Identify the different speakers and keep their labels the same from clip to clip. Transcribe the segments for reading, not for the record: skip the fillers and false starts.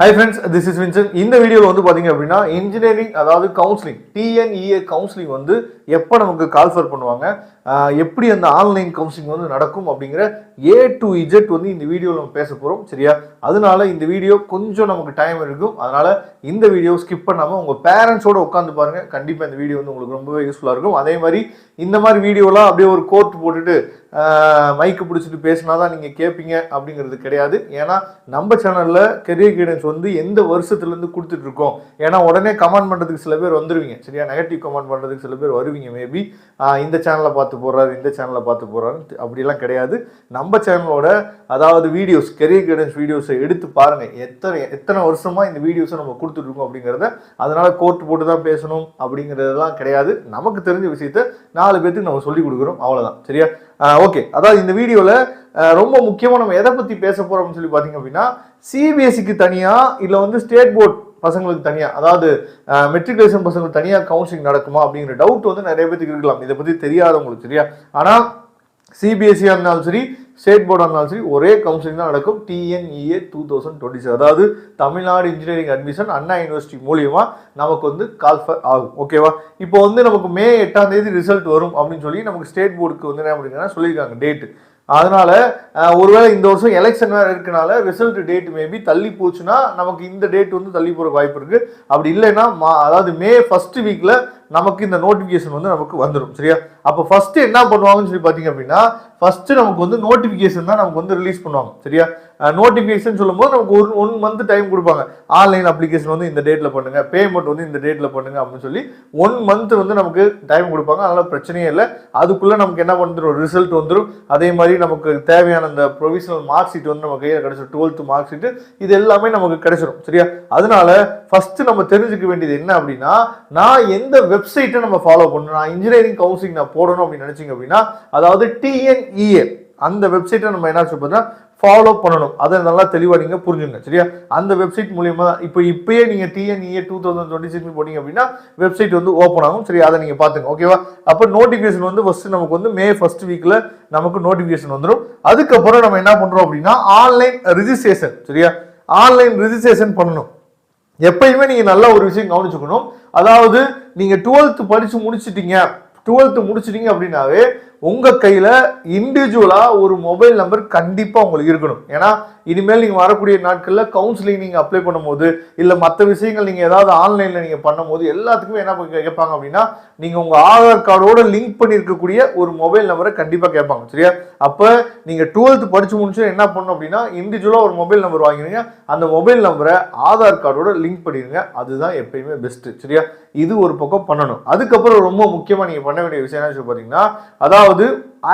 Speaker 1: Hi friends, this is Vincent. இந்த வீடியோல வந்து பாத்தீங்க அப்படின்னா இன்ஜினியரிங் அதாவது கவுன்சிலிங் TNEA கவுன்சிலிங் வந்து எப்போ நமக்கு கால்ஃபர் பண்ணுவாங்க, எப்படி அந்த ஆன்லைன் கவுன்சிலிங் வந்து நடக்கும் அப்படிங்கிற A to Z வந்து இந்த வீடியோவில் நம்ம பேச போகிறோம். சரியா? அதனால இந்த வீடியோ கொஞ்சம் நமக்கு டைம் இருக்கும். அதனால இந்த வீடியோ ஸ்கிப் பண்ணாமல் உங்கள் பேரண்ட்ஸோட உட்காந்து பாருங்கள். கண்டிப்பாக இந்த வீடியோ வந்து உங்களுக்கு ரொம்பவே யூஸ்ஃபுல்லாக இருக்கும். அதே மாதிரி இந்த மாதிரி வீடியோலாம் அப்படியே ஒரு கோர்ட் போட்டுட்டு மைக்கு பிடிச்சிட்டு பேசினா தான் நீங்கள் கேட்பீங்க அப்படிங்கிறது கிடையாது. ஏன்னா நம்ம சேனலில் கெரியர் கைடன்ஸ் வந்து எந்த வருஷத்துலேருந்து கொடுத்துட்டு இருக்கோம். ஏன்னா உடனே கமெண்ட் பண்ணுறதுக்கு சில பேர் வந்துடுவீங்க. சரியா? நெகட்டிவ் கமெண்ட் பண்ணுறதுக்கு சில பேர் வருவீங்க. மேபி இந்த சேனலை பார்த்து போடுறாரு, இந்த சேனலை பார்த்து போடுறாரு, அப்படிலாம் கிடையாது. நம்ம சேனலோட அதாவது வீடியோஸ், கெரியர் கைடன்ஸ் வீடியோஸை எடுத்து பாருங்கள். எத்தனை வருஷமாக இந்த வீடியோஸை நம்ம கொடுத்துட்ருக்கோம் அப்படிங்கிறத. அதனால கோர்ட் போட்டு தான் பேசணும் அப்படிங்கிறதுலாம் கிடையாது. நமக்கு தெரிஞ்ச விஷயத்த 4 பேருக்கு நம்ம சொல்லி கொடுக்குறோம், அவ்வளோதான். சரியா? ஓகே, அதாவது இந்த வீடியோவில் ரொம்ப முக்கியமாக நம்ம எதை பற்றி பேச போகிறோம்னு சொல்லி பார்த்தீங்க அப்படின்னா, சிபிஎஸ்சிக்கு தனியாக இல்லை வந்து ஸ்டேட் போர்ட் பசங்களுக்கு தனியாக, அதாவது மெட்ரிகுலேஷன் பசங்களுக்கு தனியாக கவுன்சிலிங் நடக்குமா அப்படிங்கிற டவுட் வந்து நிறைய பேருக்கு இருக்கலாம், இதை பற்றி தெரியாதவங்களுக்கு. சரியா? ஆனால் சிபிஎஸ்சியாக இருந்தாலும் சரி, ஸ்டேட் போர்டாக இருந்தாலும் சரி, ஒரே கவுன்சிலிங் தான் நடக்கும். TNEA 2026, அதாவது தமிழ்நாடு இன்ஜினியரிங் அட்மிஷன் அண்ணா யூனிவர்சிட்டி மூலியமாக நமக்கு வந்து கால்ஃபர் ஆகும். ஓகேவா? இப்போ வந்து நமக்கு மே 8ஆம் தேதி ரிசல்ட் வரும் அப்படின்னு சொல்லி நமக்கு ஸ்டேட் போர்டுக்கு வந்து என்ன பண்ணிருக்காங்கன்னா சொல்லியிருக்காங்க டேட்டு. அதனால ஒருவேளை இந்த வருஷம் எலெக்ஷன் வேறு இருக்கனால ரிசல்ட் டேட் மேபி தள்ளி போச்சுன்னா நமக்கு இந்த டேட் வந்து தள்ளி போகிற வாய்ப்பு இருக்கு. அப்படி இல்லைன்னா அதாவது மே ஃபர்ஸ்ட் வீக்ல நமக்கு இந்த நோட்டிஃபிகேஷன் வந்து நமக்கு வந்துடும். சரியா? அப்போ ஃபர்ஸ்ட் என்ன பண்ணுவாங்கன்னு சொல்லி பார்த்தீங்க அப்படின்னா, ஃபர்ஸ்ட் நமக்கு வந்து நோட்டிஃபிகேஷன் தான் நமக்கு வந்து ரிலீஸ் பண்ணுவாங்க. சரியா? நோட்டிஃபிகேஷன் சொல்லும்போது நமக்கு ஒன் மந்த் டைம் கொடுப்பாங்க. ஆன்லைன் அப்ளிகேஷன் வந்து இந்த டேட்ல பண்ணுங்க, பேமெண்ட் வந்து இந்த டேட்ல பண்ணுங்க அப்படின்னு சொல்லி 1 மந்த் வந்து நமக்கு டைம் கொடுப்பாங்க. அதனால பிரச்சனையே இல்லை. அதுக்குள்ள நமக்கு என்ன வந்துடும், ரிசல்ட் வந்துடும். அதே மாதிரி நமக்கு தேவையான அந்த ப்ரொவிஷனல் மார்க் ஷீட் வந்து நம்ம கையில் கிடைச்சிடும். 12th மார்க் ஷீட் இது எல்லாமே நமக்கு கிடைச்சிடும். சரியா? அதனால ஃபர்ஸ்ட் நம்ம தெரிஞ்சுக்க வேண்டியது என்ன அப்படின்னா, நான் எந்த வெப்சைட்டை நம்ம ஃபாலோ பண்ணணும், நான் இன்ஜினியரிங் கவுன்சிலிங் நான் போடணும் அப்படின்னு நினைச்சீங்க அப்படின்னா, அதாவது TNEA அந்த வெப்சைட்டை நம்ம என்ன சொல்றோம்னா ஃபாலோ பண்ணணும். அதை நல்லா தெளிவாக நீங்கள் புரிஞ்சுங்க. சரியா? அந்த வெப்சைட் மூலியமா இப்பயே நீங்கள் TNEA 2026 போட்டீங்க அப்படின்னா வெப்சைட் வந்து ஓப்பன் ஆகும். சரி, அதை நீங்கள் பார்த்துங்க. ஓகேவா? அப்போ நோட்டிஃபிகேஷன் வந்து ஃபர்ஸ்ட் நமக்கு வந்து மே ஃபர்ஸ்ட் வீக்ல நமக்கு நோட்டிஃபிகேஷன் வந்துடும். அதுக்கப்புறம் நம்ம என்ன பண்றோம் அப்படின்னா ஆன்லைன் ரிஜிஸ்ட்ரேஷன். சரியா? ஆன்லைன் ரிஜிஸ்ட்ரேஷன் பண்ணணும். எப்பயுமே நீங்க நல்ல ஒரு விஷயம் கவனிச்சுக்கணும். அதாவது நீங்க 12th படிச்சு முடிச்சிட்டீங்க, 12th முடிச்சிட்டீங்க அப்படின்னாவே உங்க கையில இண்டிவிஜுவலா ஒரு மொபைல் நம்பர் கண்டிப்பா உங்களுக்கு இருக்கணும். ஏன்னா இனிமேல் நீங்க வரக்கூடிய நாட்கள்ல கவுன்சிலிங் நீங்க அப்ளை பண்ணும்போது இல்ல மற்ற விஷயங்கள் நீங்க ஏதாவது ஆன்லைன்ல நீங்க பண்ணும்போது எல்லாத்துக்குமே என்ன கேட்பாங்க அப்படின்னா, நீங்க உங்க ஆதார் கார்டோட லிங்க் பண்ணி இருக்கக்கூடிய ஒரு மொபைல் நம்பரை கண்டிப்பா கேட்பாங்க. சரியா? அப்ப நீங்க 12th படிச்சு முடிச்சு என்ன பண்ணணும் அப்படின்னா, இண்டிவிஜுவலா ஒரு மொபைல் நம்பர் வாங்கினீங்க, அந்த மொபைல் நம்பரை ஆதார் கார்டோட லிங்க் பண்ணிருங்க. அதுதான் எப்பயுமே பெஸ்ட். சரியா? இது ஒரு பக்கம் பண்ணணும். அதுக்கப்புறம் ரொம்ப முக்கியமா நீங்க பண்ண வேண்டிய விஷயம் என்ன பாத்தீங்கன்னா, அதாவது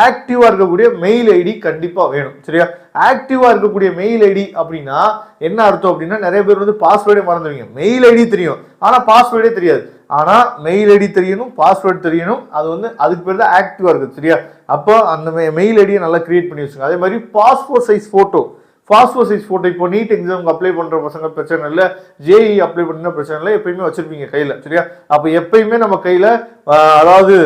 Speaker 1: ஆக்டிவா இருக்கக்கூடிய மெயில் ஐடி கண்டிப்பா வேணும். சரியா? ஆக்டிவா இருக்கக்கூடிய மெயில் ஐடி அப்படின்னா என்ன அர்த்தம் அப்படின்னா, நிறைய பேர் வந்து பாஸ்வேர்டே மறந்துடுவீங்க. மெயில் ஐடி தெரியும், ஆனா பாஸ்வேர்டே தெரியாது. ஆனா மெயில் ஐடி தெரியணும், பாஸ்வேர்டு தெரியணும். அது வந்து அதுக்கு பேர் தான் ஆக்டிவா இருக்குது. சரியா? அப்போ அந்த மெயில் ஐடியை நல்லா கிரியேட் பண்ணி வச்சுங்க. அதே மாதிரி பாஸ்போர்ட் சைஸ் போட்டோ இப்போ நீட் எக்ஸாமுக்கு அப்ளை பண்ற பசங்க பிரச்சனை இல்லை, JEE அப்ளை பண்ண பிரச்சனை இல்லை, எப்பயுமே வச்சிருப்பீங்க கையில. சரியா? அப்ப எப்பயுமே நம்ம கையில அதாவது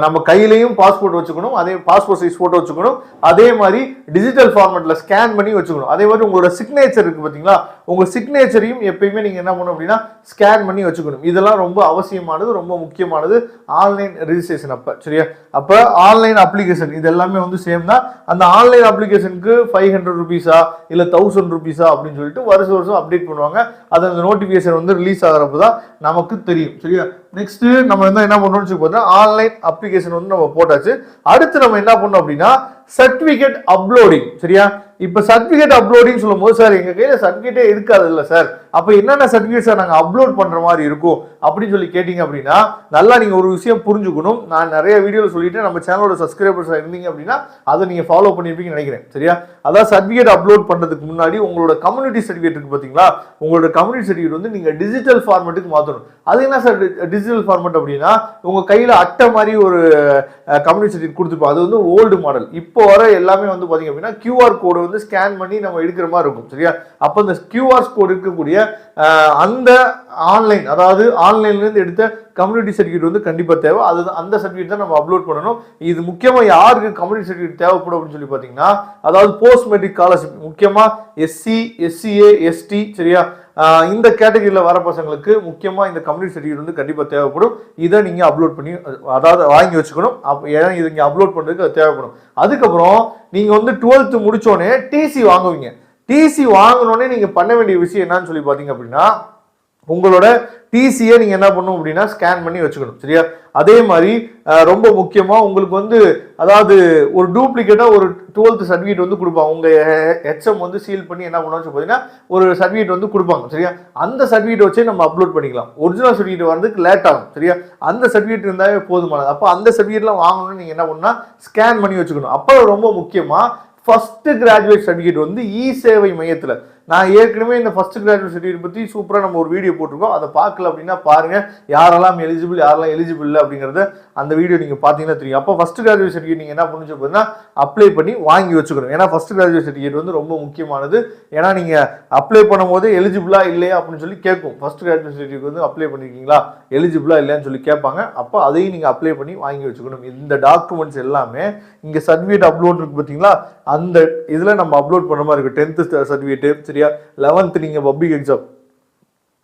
Speaker 1: நம்ம கையிலையும் பாஸ்போர்ட் வச்சுக்கணும், அதே பாஸ்போர்ட் சைஸ் போட்டோ வச்சுக்கணும். அதே மாதிரி டிஜிட்டல் ஃபார்மேட்ல ஸ்கேன் பண்ணி வச்சுக்கணும். அதே மாதிரி உங்களோட சிக்னேச்சர் இருக்கு பாத்தீங்களா, உங்க சிக்னேச்சரையும் எப்பயுமே நீங்க என்ன பண்ணணும் அப்படின்னா ஸ்கேன் பண்ணி வச்சுக்கணும். இதெல்லாம் ரொம்ப அவசியமானது, ரொம்ப முக்கியமானது ஆன்லைன் ரெஜிஸ்ட்ரேஷன் அப்ப. சரியா? அப்ப ஆன்லைன் அப்ளிகேஷன் இது எல்லாமே வந்து சேம் தான். அந்த ஆன்லைன் அப்ளிகேஷனுக்கு 500 ரூபீஸா இல்ல 1000 ரூபீஸா அப்படின்னு சொல்லிட்டு வருஷம் அப்டேட் பண்ணுவாங்க. அது அந்த நோட்டிபிகேஷன் வந்து ரிலீஸ் ஆகிறப்பதான் நமக்கு தெரியும். சரியா? நெக்ஸ்ட் நம்ம வந்து என்ன பண்றோம்னு ஆன்லைன் அப்ளிகேஷன் வந்து நம்ம போட்டாச்சு. அடுத்து நம்ம என்ன பண்ணோம் அப்படின்னா சர்டிபிகேட் அப்லோடிங். சரியா? இப்ப சர்டிபிகேட் அப்லோடிங் சொல்லும் போது, சார் எங்க கையில சர்டிபிகேட்டே இருக்காது இல்ல சார், அப்ப என்னென்ன சர்டிபிகேட் சார் நாங்க அப்லோட் பண்ற மாதிரி இருக்கும் அப்படின்னு சொல்லி கேட்டீங்க அப்படின்னா, நல்லா நீங்க ஒரு விஷயம் புரிஞ்சுக்கணும். நான் நிறைய வீடியோல சொல்லிட்டு நம்ம சேனலோட சப்ஸ்கிரைபர்ஸ் இருந்தீங்க அப்படின்னா அதை நீங்க ஃபாலோ பண்ணிருப்பீங்கன்னு நினைக்கிறேன். சரியா? அதாவது சர்டிபிகேட் அப்லோட் பண்றதுக்கு முன்னாடி உங்களோட கம்யூனிட்டி சர்டிபிகேட் இருக்கு பாத்தீங்களா, உங்களோட கம்யூனிட்டி சர்டிபிகேட் வந்து நீங்க டிஜிட்டல் ஃபார்மேட்டுக்கு மாத்தணும். அது என்ன சார் டிஜிட்டல் ஃபார்மேட் அப்படின்னா, உங்க கையில அட்டை மாதிரி ஒரு கம்யூனிட்டி சர்டிபிகேட் கொடுத்துருப்போம். அது வந்து ஓல்டு மாடல். இப்போ வர எல்லாமே வந்து பாத்தீங்க அப்படின்னா QR கோடு வந்து ஸ்கேன் பண்ணி நம்ம எடுக்கிற மாதிரி இருக்கும். சரியா? அப்ப இந்த QR கோடு இருக்கக்கூடிய அந்த ஆன்லைன், அதாவது ஆன்லைன்லேருந்து எடுத்த கம்யூனிட்டி சர்டிஃபிகேட் வந்து கண்டிப்பாக தேவை. அதுதான் அந்த சர்டிஃபிகேட் தான் நம்ம அப்லோட் பண்ணணும். இது முக்கியமாக யாருக்கு கம்யூனிட்டி சர்டிஃபிகேட் தேவைப்படும் அப்படின்னு சொல்லி பார்த்தீங்கன்னா, அதாவது போஸ்ட் மெட்ரிக் ஸ்காலர்ஷிப் முக்கியமாக எஸ்சி, எஸ்சிஏ, எஸ்டி சரியா, இந்த கேட்டகரியில் வர பசங்களுக்கு முக்கியமாக இந்த கம்யூனிட்டி சர்டிஃபிகேட் வந்து கண்டிப்பாக தேவைப்படும். இதை நீங்கள் அப்லோட் பண்ணி அதாவது வாங்கி வச்சுக்கணும். ஏன்னா இது இங்கே அப்லோட் பண்ணுறதுக்கு அது தேவைப்படும். அதுக்கப்புறம் நீங்கள் வந்து 12th முடிச்சோடனே டிசி வாங்குவீங்க. டிசி வாங்கினோடனே நீங்கள் பண்ண வேண்டிய விஷயம் என்னன்னு சொல்லி பார்த்தீங்க அப்படின்னா, உங்களோட டிசியை நீங்கள் என்ன பண்ணணும் அப்படின்னா ஸ்கேன் பண்ணி வச்சுக்கணும் சரியா. அதே மாதிரி ரொம்ப முக்கியமாக உங்களுக்கு வந்து அதாவது ஒரு டூப்ளிகேட்டாக ஒரு 12th சர்டிஃபிகேட் வந்து கொடுப்பாங்க. உங்கள் ஹெச்எம் வந்து சீல் பண்ணி என்ன பண்ணுவோம்னு பார்த்தீங்கன்னா ஒரு சர்டிஃபிகேட் வந்து கொடுப்பாங்க சரியா. அந்த சர்டிஃபிகேட் வச்சே நம்ம அப்லோட் பண்ணிக்கலாம். ஒரிஜினல் சர்டிஃபிகேட் வரதுக்கு லேட் ஆகும் சரியா. அந்த சர்டிஃபிகேட் இருந்தாலே போதுமானது. அப்போ அந்த சர்டிஃபிகேட்லாம் வாங்கணும்னு நீங்கள் என்ன பண்ணணும்னா ஸ்கேன் பண்ணி வச்சுக்கணும். அப்போ ரொம்ப முக்கியமாக ஃபர்ஸ்ட் கிராஜுவேட் சர்டிஃபிகேட் வந்து இ சேவை மையத்தில் நான் ஏற்கனவே இந்த ஃபர்ஸ்ட் கிராஜுவேட் சர்டிஃபிகேட் பற்றி சூப்பராக நம்ம ஒரு வீடியோ போட்டிருக்கோம். அதை பார்க்கல அப்படின்னா பாருங்க, யாரெல்லாம் எலிஜிபிள் யாரெல்லாம் எலிஜிபிள் இல்லை அப்படிங்கிறத அந்த வீடியோ நீங்கள் பார்த்தீங்கன்னா தெரியும். அப்போ ஃபர்ஸ்ட் கிராஜுவேட் சர்டிஃபிகேட் நீங்கள் என்ன பண்ணுச்சு அப்படின்னா அப்ளை பண்ணி வாங்கி வச்சுக்கணும். ஏன்னா ஃபர்ஸ்ட் கிராஜுவேட் சர்டிஃபிகேட் வந்து ரொம்ப முக்கியமானது. ஏன்னா நீங்கள் அப்ளை பண்ணும்போது எலிஜிபிளா இல்லையா அப்படின்னு சொல்லி கேட்கும். ஃபர்ஸ்ட் கிராஜுவேட் சர்டிஃபிகேட் வந்து அப்ளை பண்ணிருக்கீங்களா, எலிஜிபிளா இல்லையான்னு சொல்லி கேட்பாங்க. அப்போ அதையும் நீங்கள் அப்ளை பண்ணி வாங்கி வச்சுக்கணும். இந்த டாக்குமெண்ட்ஸ் எல்லாமே இங்கே சர்டிஃபிகேட் அப்லோட் இருக்கு பார்த்தீங்களா, அந்த இதில் நம்ம அப்லோட் பண்ண மாதிரி இருக்கும். 10th சர்டிஃபிகேட் சரியா, 11th நீங்கள் பப்ளிக் எக்ஸாம்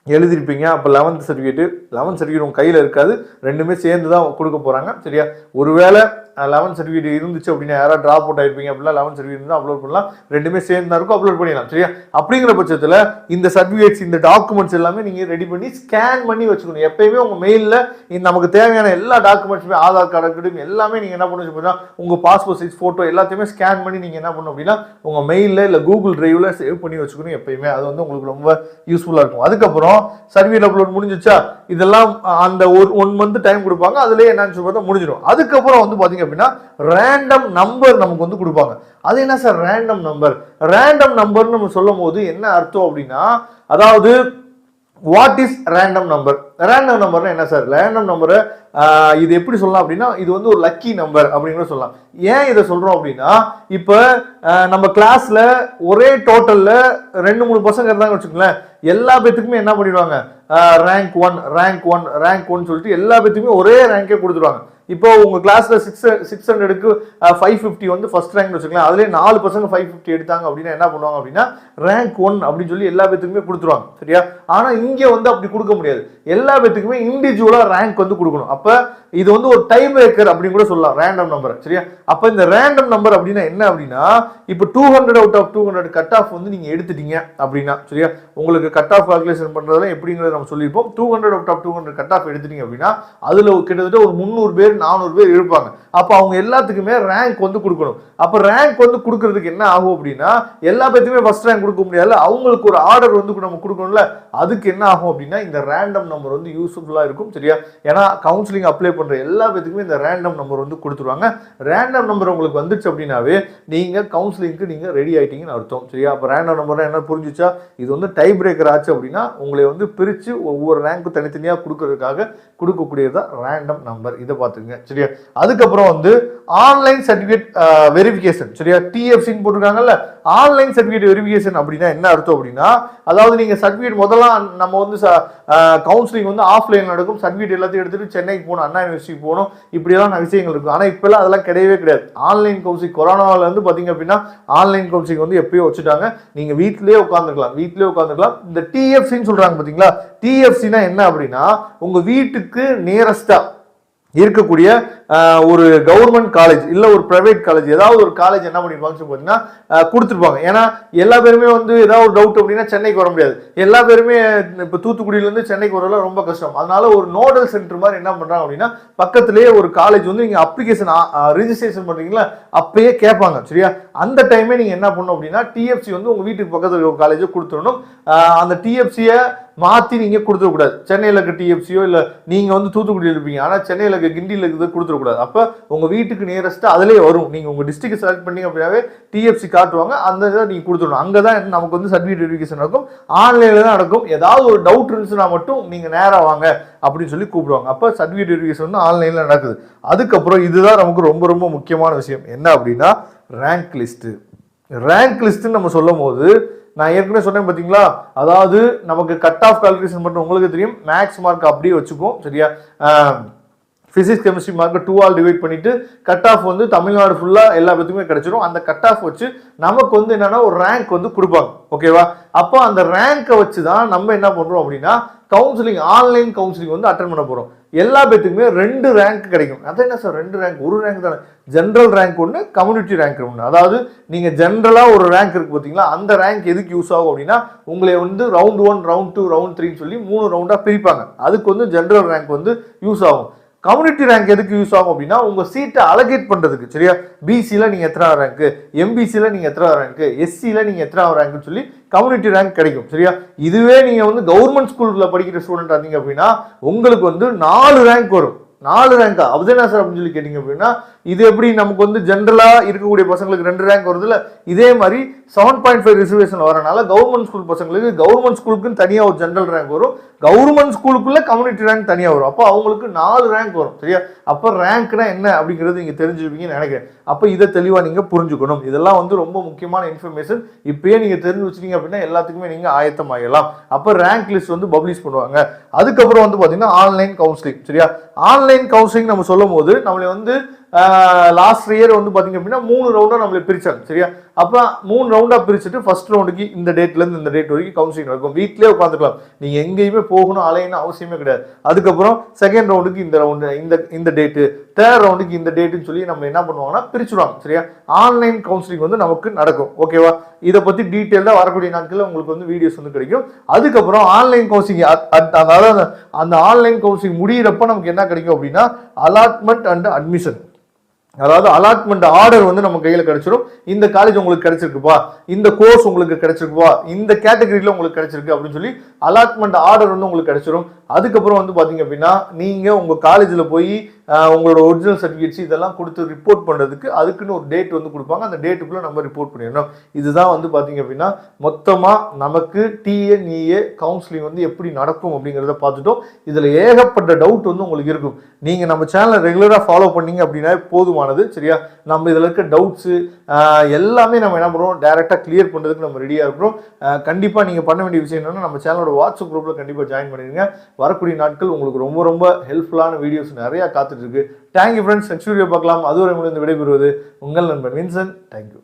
Speaker 1: எழுதிருப்பீங்க. அப்போ 11th சர்டிஃபிகேட் உங்கள் கையில் இருக்காது, ரெண்டுமே சேர்ந்து தான் கொடுக்க போகிறாங்க சரியா. ஒருவேளை 11th சர்டிஃபிகேட் இருந்துச்சு அப்படின்னா யாராவது ட்ராப் அவுட் ஆயிருப்பீங்க அப்படின்னா 11th சர்டிஃபிகேட் தான் அப்லோட் பண்ணலாம். ரெண்டுமே சேர்ந்து தான் இருக்கும், அப்லோட் பண்ணிடலாம் சரியா. அப்படிங்கிற பட்சத்தில் இந்த சர்டிஃபிகேட்ஸ் இந்த டாக்குமெண்ட்ஸ் எல்லாமே நீங்கள் ரெடி பண்ணி ஸ்கேன் பண்ணி வச்சுக்கணும். எப்பயுமே உங்கள் மெயிலில் நமக்கு தேவையான எல்லா டாக்குமெண்ட்ஸுமே ஆதார் கார்டு இருக்கட்டும் எல்லாமே நீங்கள் என்ன பண்ணணும் அப்படின்னா உங்கள் பாஸ்போர்ட் சைஸ் ஃபோட்டோ எல்லாத்தையுமே ஸ்கேன் பண்ணி நீங்கள் என்ன பண்ணணும் அப்படின்னா உங்கள் மெயிலில் இல்லை கூகுள் டிரைவில் சேவ் பண்ணி வச்சுக்கணும் எப்பயுமே. அது வந்து உங்களுக்கு ரொம்ப யூஸ்ஃபுல்லாக இருக்கும். அதுக்கப்புறம் சர்டிஃபிகேட் அப்லோட் முடிஞ்சிச்சா, இதெல்லாம் அந்த ஒரு 1 month டைம் கொடுப்பாங்க. அதுலேயே என்னன்னு சொல்லி முடிஞ்சிடும். அதுக்கப்புறம் வந்து பார்த்தீங்க அப்படின்னா ரேண்டம் நம்பர் நமக்கு வந்து கொடுப்பாங்க. அது என்ன சார் ரேண்டம் நம்பர்? ரேண்டம் நம்பர்னு நம்ம சொல்லும் போது என்ன அர்த்தம் அப்படின்னா, அதாவது what is random number? Random நம்பர்னா என்ன சார்? ரேண்டம் நம்பரை இது எப்படி சொல்லலாம் அப்படின்னா இது வந்து ஒரு லக்கி நம்பர் அப்படின்னு சொல்லலாம். ஏன் இதை சொல்றோம் அப்படின்னா, இப்போ நம்ம கிளாஸ்ல ஒரே டோட்டல்ல 2-3 பசங்க இருந்தாங்க வச்சுக்கோங்களேன், எல்லா பேத்துக்குமே என்ன பண்ணிடுவாங்க, ரேங்க் 1 சொல்லிட்டு எல்லா பேத்துக்குமே ஒரே ரேங்கே கொடுத்துருவாங்க. இப்போ உங்க கிளாஸ்ல 600க்கு 550 வந்து ஃபர்ஸ்ட் ரேங்க் வச்சுக்கலாம். அதுலேயே 4 பசங்க 550 எடுத்தாங்க அப்படின்னா என்ன பண்ணுவாங்க அப்படின்னா ரேங்க் 1 அப்படின்னு சொல்லி எல்லா பேத்துக்குமே கொடுத்துருவாங்க சரியா. ஆனா இங்க வந்து அப்படி கொடுக்க முடியாது, எல்லா பேத்துக்குமே இண்டிவிஜுவலா ரேங்க் வந்து கொடுக்கணும். அப்ப இது வந்து ஒரு டைம் பிரேக்கர் அப்படின்னு கூட சொல்லலாம் ரேண்டம் நம்பர் சரியா. அப்ப இந்த ரேண்டம் நம்பர் அப்படின்னா என்ன அப்படின்னா, இப்போ 200 out of 200 கட் ஆஃப் வந்து நீங்க எடுத்துட்டீங்க அப்படின்னா சரியா, உங்களுக்கு கட் ஆஃப் கால்குலேஷன் பண்றதுல எப்படிங்கிறத நம்ம சொல்லியிருப்போம். 200 out of 200 கட் ஆஃப் எடுத்துட்டீங்க அப்படின்னா அதுல கிட்டத்தட்ட ஒரு 300 பேர் 400 பேர் இருப்பாங்க. அப்ப அவங்க எல்லாத்துக்குமே ரேங்க் வந்து கொடுக்கணும். அப்ப ரேங்க் வந்து கொடுக்கறதுக்கு என்ன ஆகும் அப்படின்னா, எல்லா பேத்துக்குமே ஃபர்ஸ்ட் ரேங்க் கொடுக்க முடியாது, அவங்களுக்கு ஒரு ஆர்டர் வந்து நம்ம கொடுக்கணும்ல. அதுக்கு என்ன ஆகும் அப்படின்னா இந்த ரேண்டம் நம்பர் வந்து யூஸ்ஃபுல்லா இருக்கும் சரியா. ஏன்னா கவுன்சிலிங் அப்ளை பண்ற எல்லா பேத்துக்குமே இந்த ரேண்டம் நம்பர் வந்து கொடுத்துருவாங்க. ரேண்டம் நம்பர் உங்களுக்கு வந்துச்சு அப்படின்னாவே நீங்க கவுன்சிலிங்க்கு நீங்க ரெடி ஆயிட்டீங்கன்னு அர்த்தம் சரியா. அப்ப ரேண்டம் நம்பர் என்ன புரிஞ்சுச்சா? இது வந்து டை பிரேக்கர் ஆச்சு அப்படின்னா உங்களை வந்து பிரிச்சு ஒவ்வொரு ரேங்க்கும் தனித்தனியா கொடுக்கறதுக்காக கொடுக்கக்கூடியதான் ரேண்டம் நம்பர். இதை பார்த்துங்க சரியா. அதுக்கப்புறம் வந்து ஆன்லைன் சர்டிஃபிகேட் வெரிஃபிகேஷன் சரியா, டிஎஃப்சின்னு போட்டிருக்காங்கல்ல. ஆன்லைன் சர்டிஃபிகேட் வெரிஃபிகேஷன் அப்படின்னா என்ன அர்த்தம் அப்படின்னா, அதாவது நீங்க சர்டிஃபிகேட் முதல்ல நம்ம வந்து கவுன்சிலிங் வந்து ஆஃப்லைன் நடக்கும். சர்டிஃபிகேட் எல்லாத்தையும் எடுத்துட்டு சென்னைக்கு போகணும், அண்ணா யூனிவர்சிட்டி போகணும், இப்படியெல்லாம் விஷயங்கள் இருக்கும். ஆனா இப்பெல்லாம் அதெல்லாம் கிடையவே கிடையாது. ஆன்லைன் கவுன்சிலிங் கொரோனால இருந்து பாத்தீங்க அப்படின்னா ஆன்லைன் கவுன்சிலிங் வந்து எப்பயோ வச்சுட்டாங்க. நீங்க வீட்லயே உட்காந்துக்கலாம். இந்த டிஎஃப்சின்னு சொல்றாங்க பாத்தீங்களா, டிஎஃப்சினா என்ன அப்படின்னா உங்க வீட்டுக்கு நியரஸ்டா இருக்கக்கூடிய ஒரு கவர்மெண்ட் காலேஜ் இல்ல ஒரு பிரைவேட் காலேஜ் ஏதாவது ஒரு காலேஜ் என்ன பண்ணிருப்பாங்க பார்த்தீங்கன்னா கொடுத்துருப்பாங்க. ஏன்னா எல்லா பேருமே வந்து ஏதாவது ஒரு டவுட் அப்படின்னா சென்னைக்கு வர முடியாது. எல்லா பேருமே இப்போ தூத்துக்குடியிலேருந்து சென்னைக்கு வரலாம் ரொம்ப கஷ்டம். அதனால ஒரு நோடல் சென்டர் மாதிரி என்ன பண்றாங்க அப்படின்னா பக்கத்திலேயே ஒரு காலேஜ் வந்து நீங்க அப்ளிகேஷன் ரிஜிஸ்ட்ரேஷன் பண்றீங்களா அப்பயே கேட்பாங்க சரியா. அந்த டைமே நீங்க என்ன பண்ணணும் அப்படின்னா டிஎஃப்சி வந்து உங்க வீட்டுக்கு பக்கத்துல ஒரு காலேஜை கொடுத்துடணும். அந்த டிஎஃப்சியை மாற்றி நீங்கள் கொடுத்துடக்கூடாது. சென்னையில் இருக்க டிஎஃப்சியோ இல்லை நீங்கள் வந்து தூத்துக்குடியில் இருப்பீங்க ஆனால் சென்னையில் இருக்க கிண்டியில் இருக்கிறது கொடுத்துடக்கூடாது. அப்போ உங்கள் வீட்டுக்கு நியரஸ்ட்டாக அதிலே வரும். நீங்கள் உங்கள் டிஸ்ட்ரிக்ட் செலக்ட் பண்ணிங்க அப்படின்னாவே டிஎஃப்சி காட்டுவாங்க, அந்த இதை நீங்கள் கொடுத்துடணும். அங்கே தான் நமக்கு வந்து சர்டிஃபிகேட் வெரிஃபிகேஷன் நடக்கும், ஆன்லைனில் தான் நடக்கும். ஏதாவது ஒரு டவுட் இருந்துச்சுன்னா மட்டும் நீங்கள் நேராக வாங்க அப்படின்னு சொல்லி கூப்பிடுவாங்க. அப்போ சர்டிஃபிகேட் வெரிஃபிகேஷன் வந்து ஆன்லைனில் நடக்குது. அதுக்கப்புறம் இதுதான் நமக்கு ரொம்ப ரொம்ப முக்கியமான விஷயம் என்ன அப்படின்னா ரேங்க் லிஸ்ட்டு. ரேங்க் லிஸ்ட்டுன்னு நம்ம சொல்லும் போது நான் ஏற்கனவே சொன்னேன் பார்த்தீங்களா, அதாவது நமக்கு கட் ஆஃப் கால்குலேஷன் மட்டும் உங்களுக்கு தெரியும், மேக்ஸ் மார்க் அப்படியே வச்சுக்கும் சரியா. Physics chemistry mark 2 all divide பண்ணிட்டு கட் ஆஃப் வந்து தமிழ்நாடு ஃபுல்லா எல்லா பேத்துக்குமே கிடைச்சிரும். அந்த கட் ஆஃப் வச்சு நமக்கு வந்து என்னன்னா ஒரு ரேங்க் வந்து கொடுப்பாங்க, ஓகேவா. அப்போ அந்த ரேங்கை வச்சு தான் நம்ம என்ன பண்றோம் அப்படின்னா கவுன்சிலிங், ஆன்லைன் கவுன்சிலிங் வந்து அட்டன் பண்ண போறோம். எல்லா பேத்துக்குமே 2 ரேங்க் கிடைக்கும். அதான் என்ன சார் 2 ரேங்க்? ஒரு ரேங்க் தானே. ஜென்ரல் ரேங்க் ஒன்று, கம்யூனிட்டி ரேங்க் ஒன்று. அதாவது நீங்க ஜென்ரலா ஒரு ரேங்க் இருக்கு பார்த்தீங்களா, அந்த ரேங்க் எதுக்கு யூஸ் ஆகும் அப்படின்னா உங்களை வந்து ரவுண்ட் 1, ரவுண்ட் 2, ரவுண்ட் 3 சொல்லி 3 ரவுண்டா பிரிப்பாங்க. அதுக்கு வந்து ஜென்ரல் ரேங்க் வந்து யூஸ் ஆகும். கம்யூனிட்டி ரேங்க் எதுக்கு யூஸ் ஆகும் அப்படின்னா உங்க சீட்டை அலகேட் பண்றதுக்கு சரியா. பிசில நீங்க எத்தனை ரேங்க், எம்பிசில நீங்க எத்தனை ரேங்க், எஸ்சில நீங்க எத்தனை ரேங்க்னு சொல்லி கம்யூனிட்டி ரேங்க் கிடைக்கும் சரியா. இதுவே நீங்க வந்து கவர்மெண்ட் ஸ்கூல்ல படிக்கிற ஸ்டூடெண்ட் இருந்தீங்க அப்படின்னா உங்களுக்கு வந்து 4 ரேங்க் வரும். 4 ரேங்கா? அப்படின்னா சார் அப்படின்னு சொல்லி கேட்டீங்க அப்படின்னா இது எப்படி நமக்கு வந்து ஜென்ரலா இருக்கக்கூடிய பசங்களுக்கு 2 ரேங்க் வருது இல்ல, இதே மாதிரி 7.5 ரிசர்வேஷன் வரனால கவர்மெண்ட் ஸ்கூல் பசங்களுக்கு கவர்மெண்ட் ஸ்கூலுக்கு தனியா ஒரு ஜென்ரல் ரேங்க் வரும், கவர்மெண்ட் ஸ்கூலுக்குள்ள கம்யூனிட்டி ரேங்க் தனியா வரும். அப்போ அவங்களுக்கு 4 ரேங்க் வரும் சரியா. அப்ப ரேங்க்னா என்ன அப்படிங்கிறது நீங்க தெரிஞ்சுப்பீங்கன்னு நினைக்கிறேன். அப்ப இதை தெளிவா நீங்க புரிஞ்சுக்கணும். இதெல்லாம் வந்து ரொம்ப முக்கியமான இன்ஃபர்மேஷன். இப்பயே நீங்க தெரிஞ்சு வச்சிட்டீங்க அப்படின்னா எல்லாத்துக்குமே நீங்க ஆயத்தம் ஆகலாம். அப்ப ரேங்க் லிஸ்ட் வந்து பப்ளிஷ் பண்ணுவாங்க. அதுக்கப்புறம் வந்து பாத்தீங்கன்னா ஆன்லைன் கவுன்சிலிங் சரியா. ஆன்லைன் கவுன்சிலிங் நம்ம சொல்லும் போது நம்மளை வந்து லாஸ்ட் இயர் வந்து பாத்தீங்க அப்படின்னா 3 ரவுண்டா நம்மளை பிரிச்சாங்க சரியா. அப்ப 3 ரவுண்டா பிரிச்சுட்டு ஃபர்ஸ்ட் ரவுண்டுக்கு இந்த டேட்ல இருந்து இந்த டேட் வரைக்கும் கவுன்சிலிங் நடக்கும். வீட்லயே உட்காந்துக்கலாம், நீங்க எங்கேயுமே போகணும் அலையணும் அவசியமே கிடையாது. அதுக்கப்புறம் செகண்ட் ரவுண்டுக்கு இந்த ரவுண்டு இந்த டேட்டு, தேர்ட் ரவுண்டுக்கு இந்த டேட்டுன்னு சொல்லி நம்ம என்ன பண்ணுவாங்கன்னா பிரிச்சுடுவாங்க சரியா. ஆன்லைன் கவுன்சிலிங் வந்து நமக்கு நடக்கும், ஓகேவா. இதை பத்தி டீட்டெயிலா வரக்கூடிய நாட்கள்ல உங்களுக்கு வந்து வீடியோஸ் வந்து கிடைக்கும். அதுக்கப்புறம் ஆன்லைன் கவுன்சிலிங், அதாவது அந்த ஆன்லைன் கவுன்சிலிங் முடியிறப்ப நமக்கு என்ன கிடைக்கும் அப்படின்னா அலாட்மெண்ட் அண்ட் அட்மிஷன். அதாவது அலாட்மெண்ட் ஆர்டர் வந்து நம்ம கையில கிடைச்சிடும். இந்த காலேஜ் உங்களுக்கு கிடைச்சிருக்குப்பா, இந்த கோர்ஸ் உங்களுக்கு கிடைச்சிருக்குப்பா, இந்த கேட்டகரியில உங்களுக்கு கிடைச்சிருக்கு அப்படின்னு சொல்லி அலாட்மெண்ட் ஆர்டர் வந்து உங்களுக்கு கிடைச்சிடும். அதுக்கப்புறம் வந்து பாத்தீங்க அப்படின்னா நீங்க உங்க காலேஜ்ல போய் உங்களோட ஒரிஜினல் சர்டிஃபிகேட்ஸ் இதெல்லாம் கொடுத்து ரிப்போர்ட் பண்றதுக்கு அதுக்குன்னு ஒரு டேட் வந்து கொடுப்பாங்க. அந்த டேட்டுக்குள்ள நம்ம ரிப்போர்ட் பண்ணிடணும். இதுதான் வந்து பாத்தீங்க அப்படின்னா மொத்தமா நமக்கு டிஎன்இஏ கவுன்சிலிங் வந்து எப்படி நடக்கும் அப்படிங்கிறத பார்த்துட்டோம். இதுல ஏகப்பட்ட டவுட் வந்து உங்களுக்கு இருக்கும். நீங்க நம்ம சேனலை ரெகுலரா ஃபாலோ பண்ணீங்க அப்படின்னா போதுமானது சரியா. நம்ம இதுல இருக்க டவுட்ஸ் எல்லாமே நம்ம என்ன பண்ணுவோம், டைரக்டா கிளியர் பண்றதுக்கு நம்ம ரெடியா இருக்கிறோம். கண்டிப்பா நீங்க பண்ண வேண்டிய விஷயம் என்னன்னா நம்ம சேனலோட வாட்ஸ்அப் குரூப்ல கண்டிப்பா ஜாயின் பண்ணிடுங்க. வரக்கூடிய நாட்கள் உங்களுக்கு ரொம்ப ரொம்ப ஹெல்ப்ஃபுல்லான வீடியோஸ் நிறைய காத்துட்டு இருக்கு. Thank you friends. நெக்ஸ்ட் வீடியோ பார்க்கலாம். அதுவரை முடிந்து விடைபெறுவது உங்கள் நண்பன் வின்சன். தேங்க்யூ.